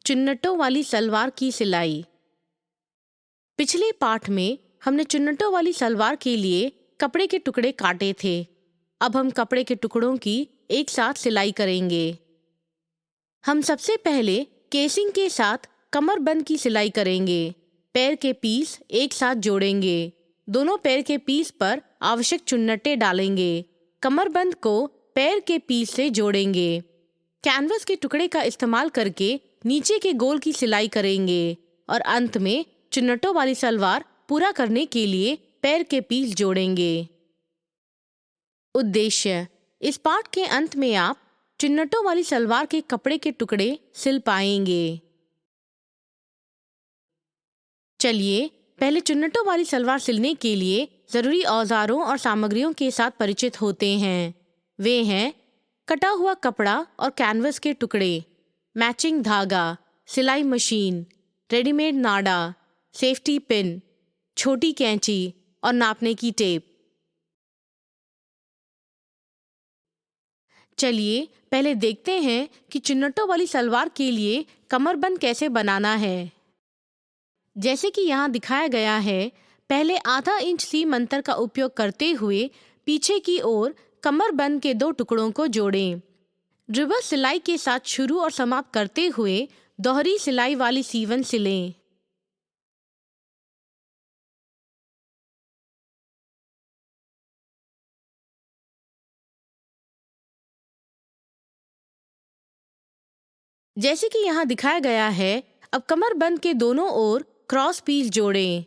चुन्नटों वाली सलवार की सिलाई। पिछले पाठ में हमने चुन्नटों वाली सलवार के लिए कपड़े के टुकड़े काटे थे। अब हम कपड़े के टुकड़ों की एक साथ सिलाई करेंगे। हम सबसे पहले केसिंग के साथ कमरबंद की सिलाई करेंगे। पैर के पीस एक साथ जोड़ेंगे। दोनों पैर के पीस पर आवश्यक चुन्नटे डालेंगे। कमरबंद को पैर के पीस से जोड़ेंगे। कैनवस के टुकड़े का इस्तेमाल करके नीचे के गोल की सिलाई करेंगे और अंत में चुन्नटों वाली सलवार पूरा करने के लिए पैर के पीस जोड़ेंगे। उद्देश्य: इस पाठ के अंत में आप चुन्नटों वाली सलवार के कपड़े के टुकड़े सिल पाएंगे। चलिए पहले चुन्नटों वाली सलवार सिलने के लिए जरूरी औजारों और सामग्रियों के साथ परिचित होते हैं। वे हैं कटा हुआ कपड़ा और कैनवस के टुकड़े, मैचिंग धागा, सिलाई मशीन, रेडीमेड नाडा, सेफ्टी पिन, छोटी कैंची और नापने की टेप। चलिए पहले देखते हैं कि चुन्नटों वाली सलवार के लिए कमरबंद कैसे बनाना है। जैसे कि यहाँ दिखाया गया है, पहले आधा इंच सीम अंतर का उपयोग करते हुए पीछे की ओर कमरबंद के 2 टुकड़ों को जोड़ें। रिवर्स सिलाई के साथ शुरू और समाप्त करते हुए दोहरी सिलाई वाली सीवन सिलें। जैसे कि यहाँ दिखाया गया है, अब कमरबंद के दोनों ओर क्रॉस पीस जोड़ें।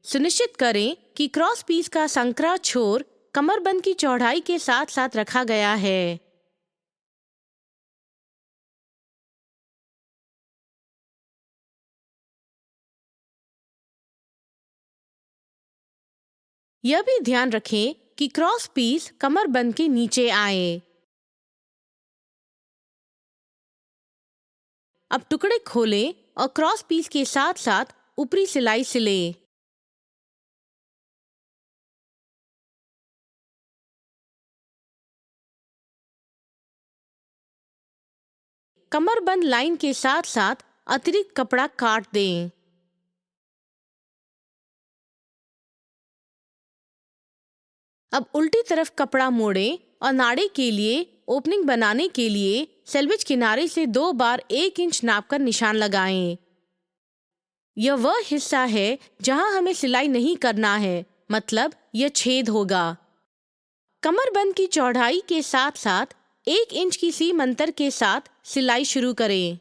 सुनिश्चित करें कि क्रॉस पीस का संकरा छोर कमरबंद की चौड़ाई के साथ साथ रखा गया है। यह भी ध्यान रखें कि क्रॉस पीस कमरबंद के नीचे आए। अब टुकड़े खोलें और क्रॉस पीस के साथ साथ ऊपरी सिलाई सिलें। कमरबंद लाइन के साथ साथ अतिरिक्त कपड़ा काट दें। अब उल्टी तरफ कपड़ा मोड़ें और नाड़े के लिए ओपनिंग बनाने के लिए सेल्वेज किनारे से 2 बार 1 इंच नापकर निशान लगाएं। यह वह हिस्सा है जहां हमें सिलाई नहीं करना है, मतलब यह छेद होगा। कमरबंद की चौड़ाई के साथ साथ 1 इंच की सीम अंतर के साथ सिलाई शुरू करें।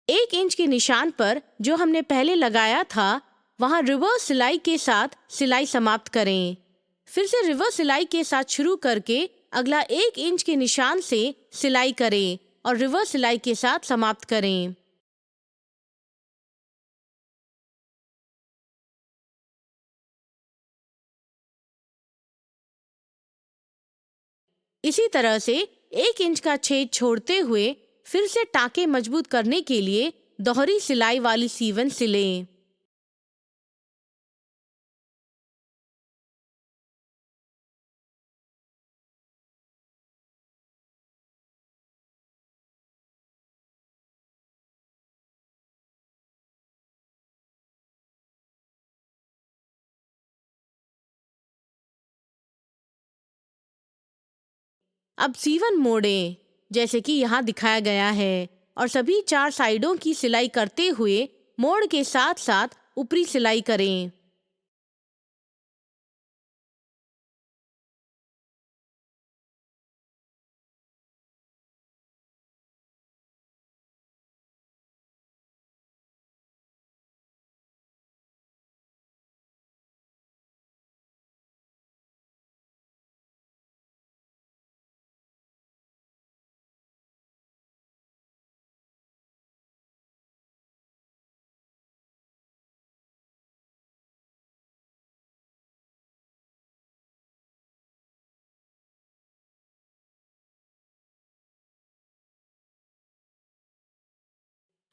1 इंच के निशान पर जो हमने पहले लगाया था, वहां रिवर्स सिलाई के साथ सिलाई समाप्त करें। फिर से रिवर्स सिलाई के साथ शुरू करके अगला 1 इंच के निशान से सिलाई करें और रिवर्स सिलाई के साथ समाप्त करें। इसी तरह से 1 इंच का छेद छोड़ते हुए फिर से टाँके मजबूत करने के लिए दोहरी सिलाई वाली सीवन सिलें। अब सीवन मोड़ें जैसे कि यहाँ दिखाया गया है और सभी 4 साइडों की सिलाई करते हुए मोड़ के साथ साथ ऊपरी सिलाई करें।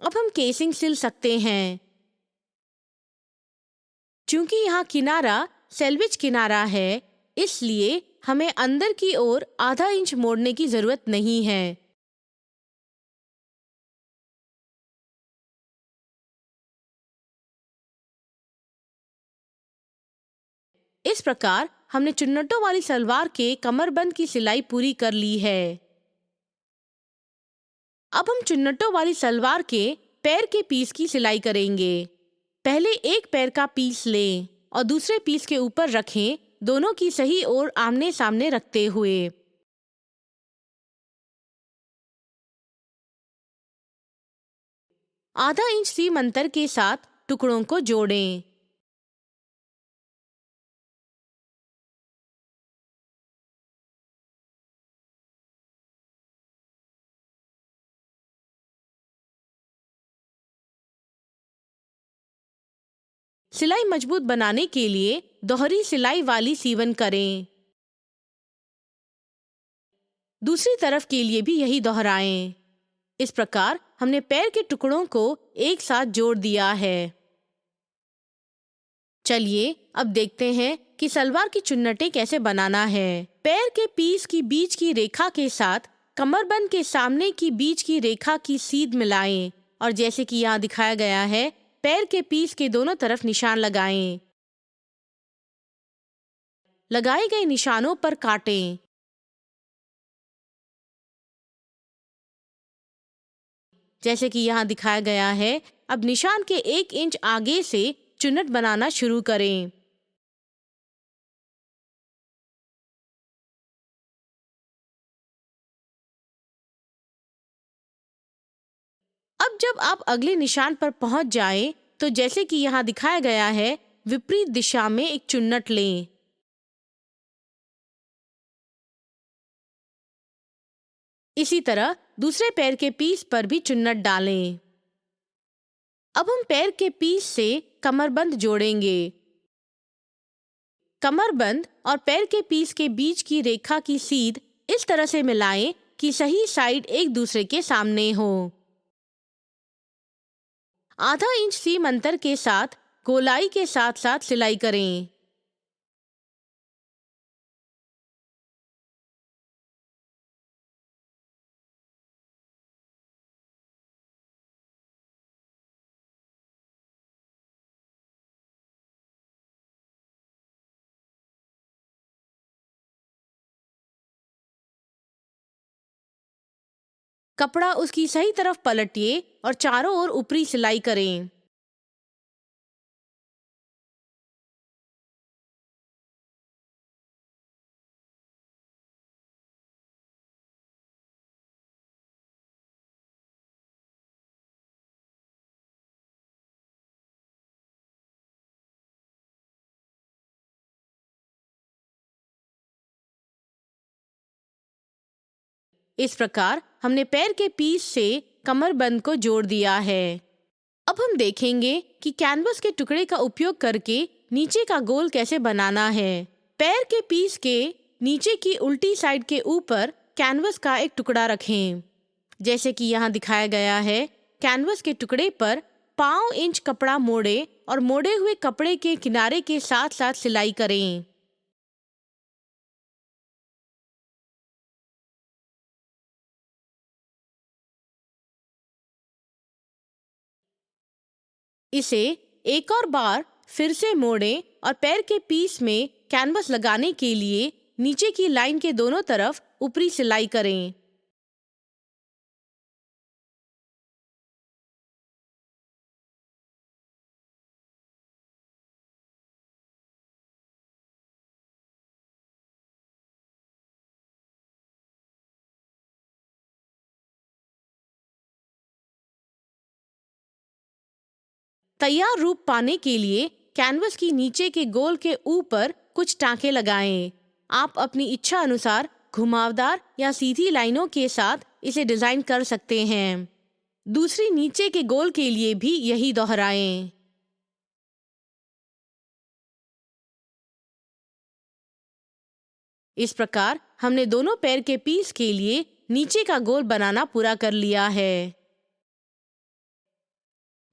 अब हम केसिंग सिल सकते हैं। चूंकि यहाँ किनारा सेल्वेज किनारा है, इसलिए हमें अंदर की ओर आधा इंच मोड़ने की जरूरत नहीं है। इस प्रकार हमने चुन्नटों वाली सलवार के कमरबंद की सिलाई पूरी कर ली है। अब हम चुन्नटों वाली सलवार के पैर के पीस की सिलाई करेंगे। पहले एक पैर का पीस लें और दूसरे पीस के ऊपर रखें, दोनों की सही ओर आमने सामने रखते हुए। आधा इंच सीम अंतर के साथ टुकड़ों को जोड़ें। सिलाई मजबूत बनाने के लिए दोहरी सिलाई वाली सीवन करें। दूसरी तरफ के लिए भी यही दोहराएं। इस प्रकार हमने पैर के टुकड़ों को एक साथ जोड़ दिया है। चलिए अब देखते हैं कि सलवार की चुन्नटें कैसे बनाना है। पैर के पीस की बीच की रेखा के साथ कमरबंद के सामने की बीच की रेखा की सीध मिलाएं और जैसे कि यहाँ दिखाया गया है, पैर के पीस के दोनों तरफ निशान लगाएं। लगाए गए निशानों पर काटें। जैसे कि यहाँ दिखाया गया है, अब निशान के 1 इंच आगे से चुन्नट बनाना शुरू करें। अब जब आप अगले निशान पर पहुंच जाएं, तो जैसे कि यहाँ दिखाया गया है, विपरीत दिशा में एक चुन्नट लें। इसी तरह दूसरे पैर के पीस पर भी चुन्नट डालें। अब हम पैर के पीस से कमरबंद जोड़ेंगे। कमरबंद और पैर के पीस के बीच की रेखा की सीध इस तरह से मिलाएं कि सही साइड एक दूसरे के सामने हो। आधा इंच सीम अंतर के साथ गोलाई के साथ साथ सिलाई करें। कपड़ा उसकी सही तरफ पलटिए और चारों ओर ऊपरी सिलाई करें। इस प्रकार हमने पैर के पीस से कमरबंद को जोड़ दिया है। अब हम देखेंगे कि कैनवस के टुकड़े का उपयोग करके नीचे का गोल कैसे बनाना है। पैर के पीस के नीचे की उल्टी साइड के ऊपर कैनवस का एक टुकड़ा रखें। जैसे कि यहाँ दिखाया गया है, कैनवस के टुकड़े पर 5 इंच कपड़ा मोड़े और मोड़े हुए कपड़े के किनारे के साथ साथ सिलाई करें। इसे एक और बार फिर से मोड़ें और पैर के पीस में कैनवस लगाने के लिए नीचे की लाइन के दोनों तरफ ऊपरी सिलाई करें। तैयार रूप पाने के लिए कैनवस की नीचे के गोल के ऊपर कुछ टांके लगाएं। आप अपनी इच्छा अनुसार घुमावदार या सीधी लाइनों के साथ इसे डिजाइन कर सकते हैं। दूसरी नीचे के गोल के लिए भी यही दोहराएं। इस प्रकार हमने दोनों पैर के पीस के लिए नीचे का गोल बनाना पूरा कर लिया है।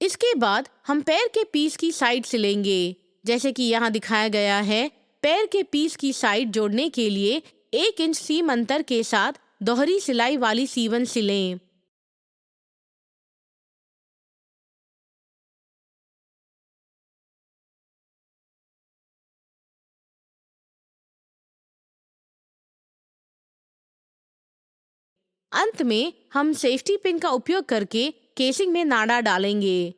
इसके बाद हम पैर के पीस की साइड सिलेंगे। जैसे कि यहाँ दिखाया गया है, पैर के पीस की साइड जोड़ने के लिए 1 इंच सीम अंतर के साथ दोहरी सिलाई वाली सीवन सिलें। अंत में हम सेफ्टी पिन का उपयोग करके केसिंग में नाड़ा डालेंगे।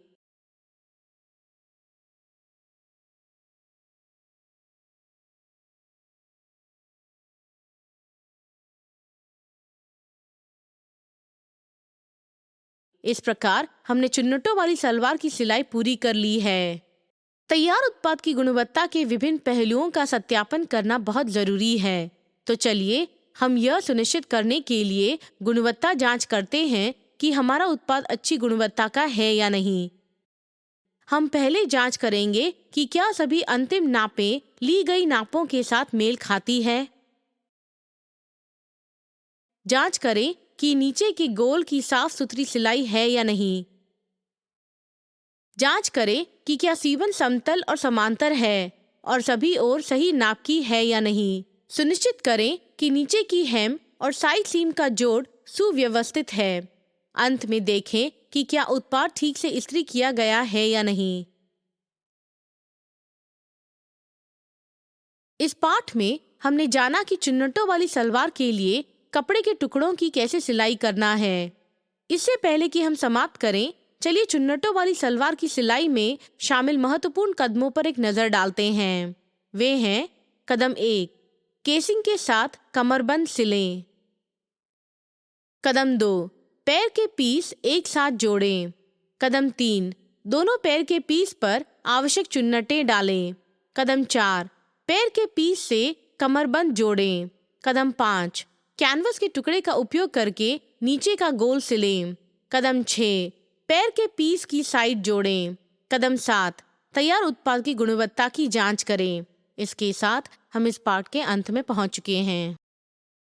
इस प्रकार हमने चुन्नटों वाली सलवार की सिलाई पूरी कर ली है। तैयार उत्पाद की गुणवत्ता के विभिन्न पहलुओं का सत्यापन करना बहुत जरूरी है। तो चलिए हम यह सुनिश्चित करने के लिए गुणवत्ता जांच करते हैं कि हमारा उत्पाद अच्छी गुणवत्ता का है या नहीं। हम पहले जांच करेंगे कि क्या सभी अंतिम नापें ली गई नापों के साथ मेल खाती है। जांच करें कि नीचे के गोल की साफ सुथरी सिलाई है या नहीं। जांच करें कि क्या सीवन समतल और समांतर है और सभी ओर सही नाप की है या नहीं। सुनिश्चित करें कि नीचे की हेम और साइड सीम का जोड़ सुव्यवस्थित है। अंत में देखें कि क्या उत्पाद ठीक से इस्त्री किया गया है या नहीं। इस पाठ में हमने जाना कि चुन्नटों वाली सलवार के लिए कपड़े के टुकड़ों की कैसे सिलाई करना है। इससे पहले कि हम समाप्त करें, चलिए चुन्नटों वाली सलवार की सिलाई में शामिल महत्वपूर्ण कदमों पर एक नजर डालते हैं। वे हैं: कदम 1, केसिंग के साथ कमरबंद सिलें। कदम 2, पैर के पीस एक साथ जोड़ें। कदम 3, दोनों पैर के पीस पर आवश्यक चुन्नटें डालें। कदम 4, पैर के पीस से कमरबंद जोड़ें। कदम 5, कैनवस के टुकड़े का उपयोग करके नीचे का गोल सिलें। कदम 6, पैर के पीस की साइड जोड़ें। कदम 7, तैयार उत्पाद की गुणवत्ता की जांच करें। इसके साथ हम इस पाठ के अंत में पहुंच चुके हैं।